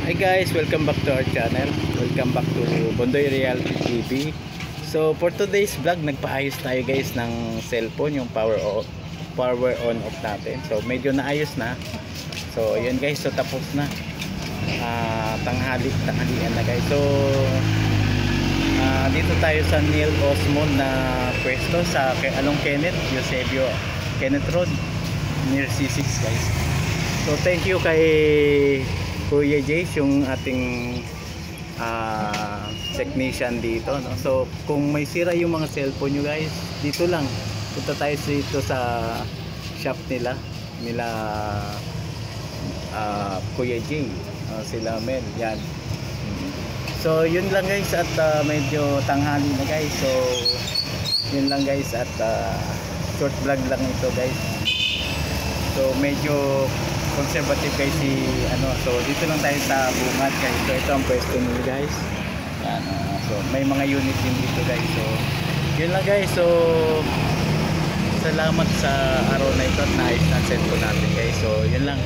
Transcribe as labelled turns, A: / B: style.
A: Hi guys, welcome back to our channel. Welcome back to Bondoy Reality TV. So for today's vlog, nagpaayos tayo guys ng cellphone, yung power on off natin. So medyo naayos na. So yun guys, so tapos na. Tanghalian na guys. So dito tayo sa Neil Osmond na pwesto sa along Eusebio Kenneth Road near C6 guys. So thank you kay Kuya Jace, yung ating technician dito, no? So kung may sira yung mga cellphone nyo guys, dito lang punta tayo dito sa shop nila Kuya J, sila Mel, yan. So yun lang guys, at medyo tanghali na guys. So yun lang guys, at short vlog lang ito guys. So medyo conservative guys so dito lang tayo sa bungad guys. So ito ang pwesto nila guys. Yan, so may mga unit din dito guys. So yun lang guys. So salamat sa araw na ito at naayos na cellphone natin guys. So yun lang.